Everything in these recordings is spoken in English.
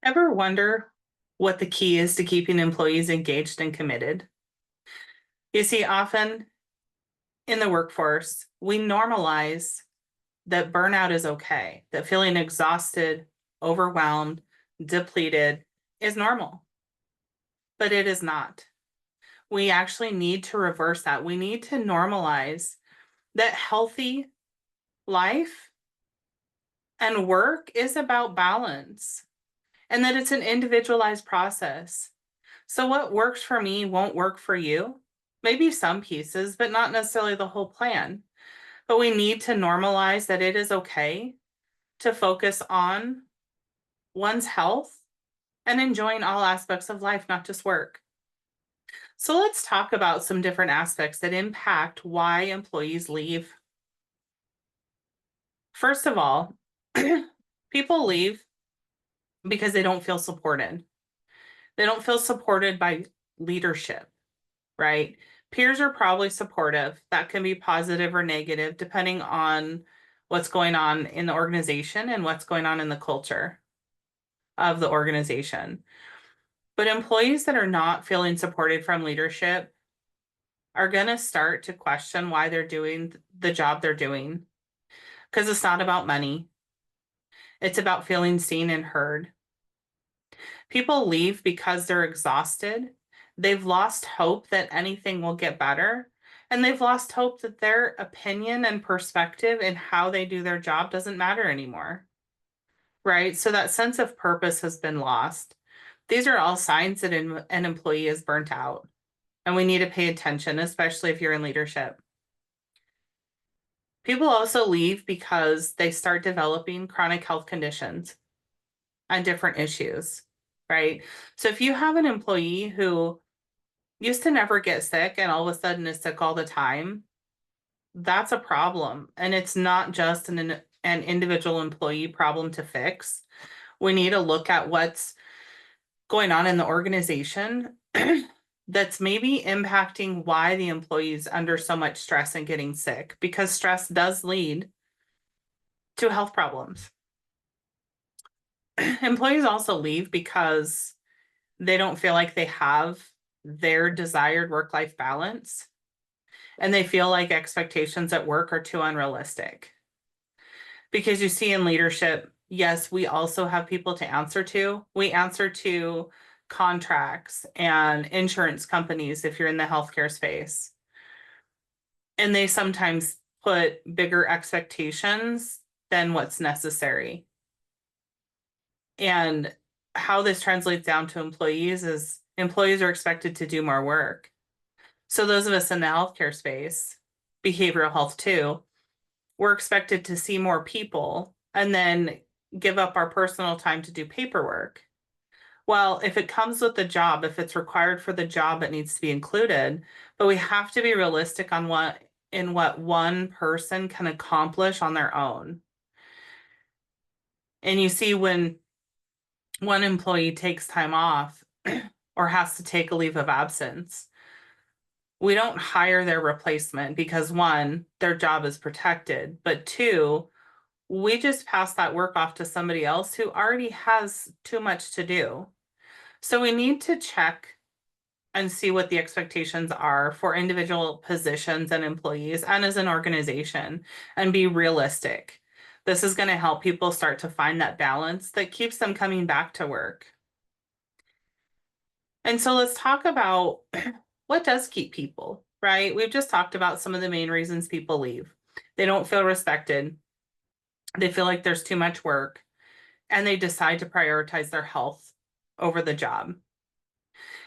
Ever wonder what the key is to keeping employees engaged and committed? You see, often in the workforce, we normalize that burnout is okay, that feeling exhausted, overwhelmed, depleted is normal, but it is not. We actually need to reverse that. We need to normalize that healthy life and work is about balance and that it's an individualized process. So what works for me won't work for you. Maybe some pieces, but not necessarily the whole plan. But we need to normalize that it is okay to focus on one's health and enjoying all aspects of life, not just work. So let's talk about some different aspects that impact why employees leave. First of all, people leave because they don't feel supported. They don't feel supported by leadership, right? Peers are probably supportive. That can be positive or negative, depending on what's going on in the organization and what's going on in the culture of the organization. But employees that are not feeling supported from leadership are going to start to question why they're doing the job they're doing. Because it's not about money. It's about feeling seen and heard. People leave because they're exhausted. They've lost hope that anything will get better. And they've lost hope that their opinion and perspective and how they do their job doesn't matter anymore. Right? So that sense of purpose has been lost. These are all signs that an employee is burnt out. And we need to pay attention, especially if you're in leadership. People also leave because they start developing chronic health conditions and different issues, right? So if you have an employee who used to never get sick and all of a sudden is sick all the time, that's a problem. And it's not just an individual employee problem to fix. We need to look at what's going on in the organization that's maybe impacting why the employee's under so much stress and getting sick, because stress does lead to health problems. Employees also leave because they don't feel like they have their desired work-life balance, and they feel like expectations at work are too unrealistic. Because you see in leadership, yes, we also have people to answer to. We answer to contracts and insurance companies if you're in the healthcare space. And they sometimes put bigger expectations than what's necessary. And how this translates down to employees is employees are expected to do more work. So those of us in the healthcare space, behavioral health too, we're expected to see more people and then give up our personal time to do paperwork. Well, if it comes with the job, if it's required for the job, it needs to be included. But we have to be realistic on what one person can accomplish on their own. And you see when one employee takes time off or has to take a leave of absence, we don't hire their replacement because one, their job is protected, but two, we just pass that work off to somebody else who already has too much to do. So we need to check and see what the expectations are for individual positions and employees and as an organization and be realistic. This is going to help people start to find that balance that keeps them coming back to work. And so let's talk about what does keep people, right? We've just talked about some of the main reasons people leave. They don't feel respected. They feel like there's too much work, and they decide to prioritize their health over the job.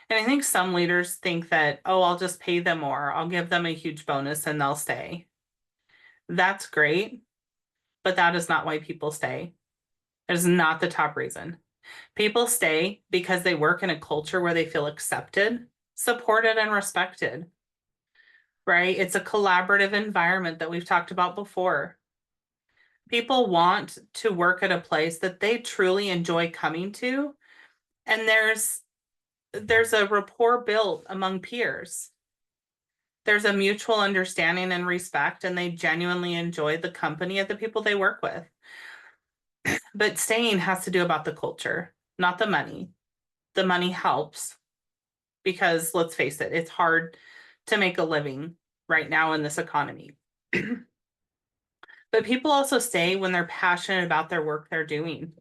And I think some leaders think that, oh, I'll just pay them more. I'll give them a huge bonus and they'll stay. That's great, but that is not why people stay. It is not the top reason. People stay because they work in a culture where they feel accepted, supported, and respected, right? It's a collaborative environment that we've talked about before. People want to work at a place that they truly enjoy coming to, and there's a rapport built among peers. There's a mutual understanding and respect, and they genuinely enjoy the company of the people they work with. But staying has to do about the culture, not the money. The money helps because let's face it, it's hard to make a living right now in this economy. But people also stay when they're passionate about their work they're doing.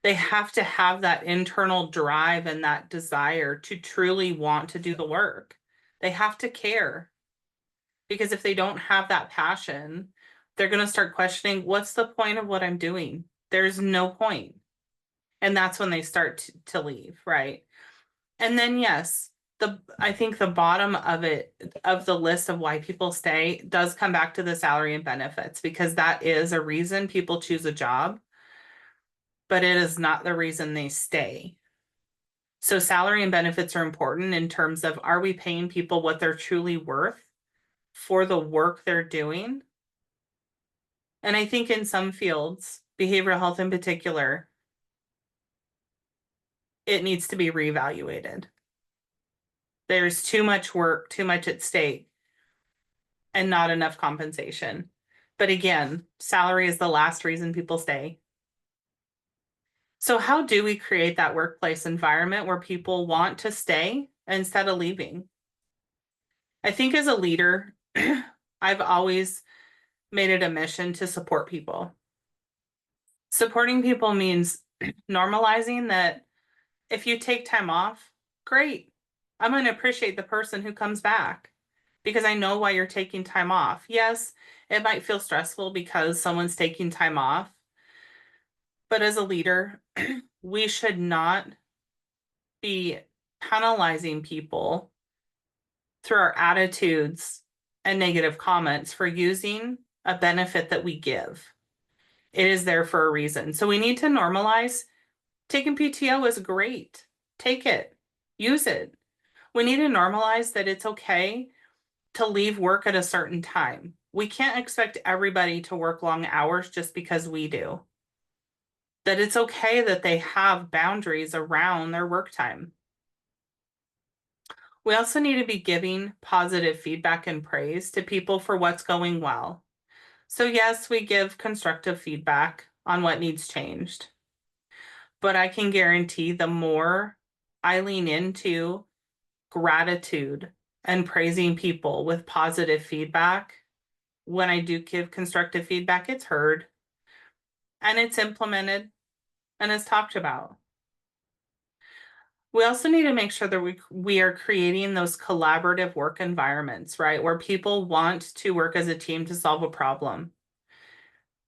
They have to have that internal drive and that desire to truly want to do the work. They have to care because if they don't have that passion, they're going to start questioning what's the point of what I'm doing? There's no point. And that's when they start to leave, right? And then, yes, I think the bottom of it, of the list of why people stay, does come back to the salary and benefits because that is a reason people choose a job, but it is not the reason they stay. So salary and benefits are important in terms of, are we paying people what they're truly worth for the work they're doing? And I think in some fields, behavioral health in particular, it needs to be reevaluated. There's too much work, too much at stake, and not enough compensation. But again, salary is the last reason people stay. So how do we create that workplace environment where people want to stay instead of leaving? I think as a leader, I've always made it a mission to support people. Supporting people means normalizing that if you take time off, great. I'm going to appreciate the person who comes back because I know why you're taking time off. Yes, it might feel stressful because someone's taking time off, but as a leader, we should not be penalizing people through our attitudes and negative comments for using a benefit that we give. It is there for a reason. So we need to normalize taking PTO is great. Take it, use it. We need to normalize that it's okay to leave work at a certain time. We can't expect everybody to work long hours just because we do. That it's okay that they have boundaries around their work time. We also need to be giving positive feedback and praise to people for what's going well. So yes, we give constructive feedback on what needs changed. But I can guarantee the more I lean into gratitude and praising people with positive feedback, when I do give constructive feedback, it's heard and it's implemented and it's talked about. We also need to make sure that we are creating those collaborative work environments, right? Where people want to work as a team to solve a problem.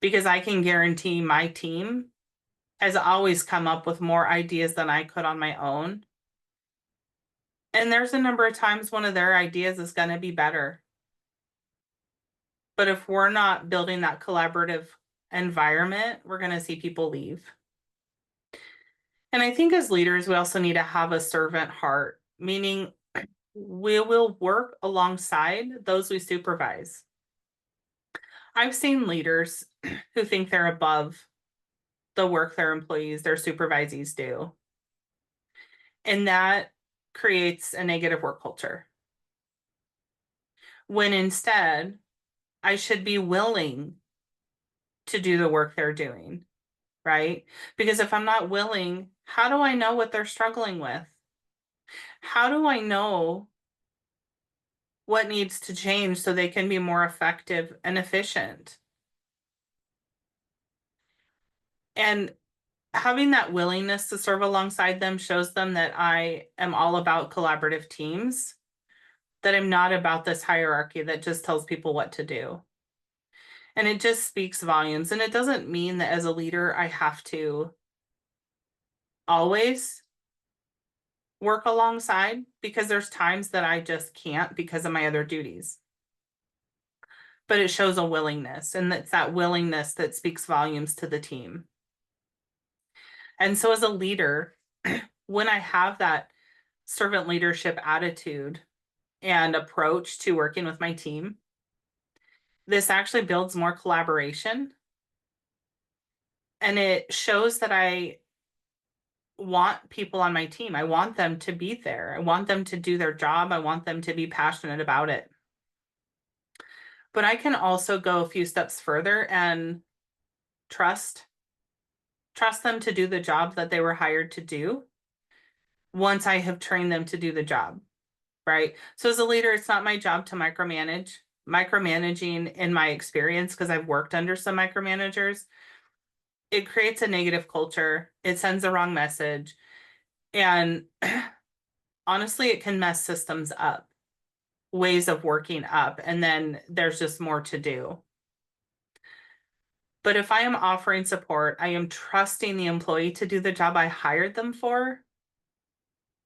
Because I can guarantee my team has always come up with more ideas than I could on my own. And there's a number of times one of their ideas is going to be better. But if we're not building that collaborative environment, we're going to see people leave. And I think as leaders, we also need to have a servant heart, meaning we will work alongside those we supervise. I've seen leaders who think they're above the work their employees, their supervisees do. And that creates a negative work culture. When instead, I should be willing to do the work they're doing, right? Because if I'm not willing, how do I know what they're struggling with? How do I know what needs to change so they can be more effective and efficient? And having that willingness to serve alongside them shows them that I am all about collaborative teams, that I'm not about this hierarchy that just tells people what to do. And it just speaks volumes. And it doesn't mean that as a leader, I have to always work alongside because there's times that I just can't because of my other duties. But it shows a willingness, and it's that willingness that speaks volumes to the team. And so as a leader, when I have that servant leadership attitude and approach to working with my team, this actually builds more collaboration. And it shows that I want people on my team. I want them to be there. I want them to do their job. I want them to be passionate about it. But I can also go a few steps further and trust trust them to do the job that they were hired to do once I have trained them to do the job, right? So as a leader, it's not my job to micromanage. Micromanaging, in my experience, because I've worked under some micromanagers, it creates a negative culture. It sends the wrong message. And honestly, it can mess systems up, ways of working up, and then there's just more to do. But if I am offering support, I am trusting the employee to do the job I hired them for.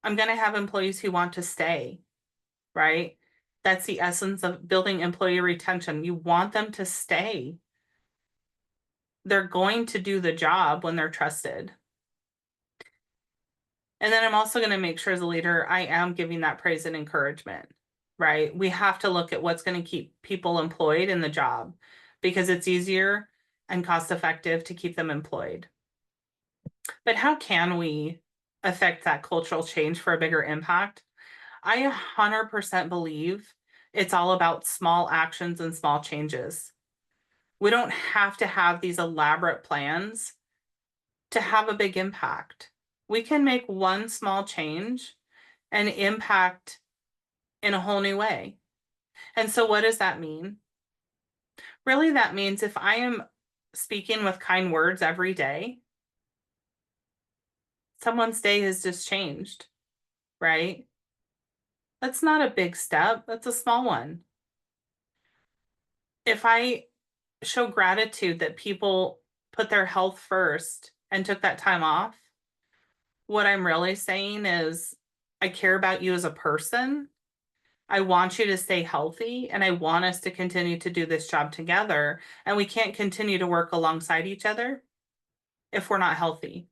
I'm going to have employees who want to stay, right? That's the essence of building employee retention. You want them to stay. They're going to do the job when they're trusted. And then I'm also going to make sure as a leader, I am giving that praise and encouragement, right? We have to look at what's going to keep people employed in the job because it's easier and cost effective to keep them employed. But how can we affect that cultural change for a bigger impact? I 100% believe it's all about small actions and small changes. We don't have to have these elaborate plans to have a big impact. We can make one small change and impact in a whole new way. And so, what does that mean? Really, that means if I am speaking with kind words every day, someone's day has just changed, right? That's not a big step, that's a small one. If I show gratitude that people put their health first and took that time off, what I'm really saying is, I care about you as a person. I want you to stay healthy and I want us to continue to do this job together. And we can't continue to work alongside each other if we're not healthy.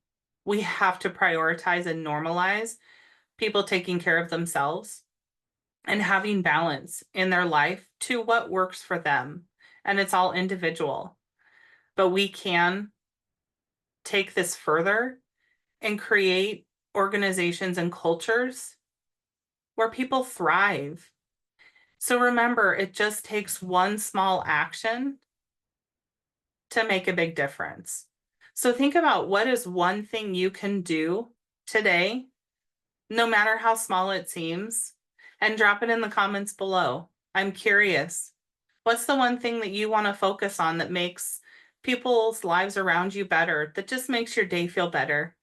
We have to prioritize and normalize people taking care of themselves and having balance in their life to what works for them. And it's all individual. But we can take this further and create organizations and cultures where people thrive. So remember, it just takes one small action to make a big difference. So think about what is one thing you can do today, no matter how small it seems, and drop it in the comments below. I'm curious. What's the one thing that you want to focus on that makes people's lives around you better, that just makes your day feel better?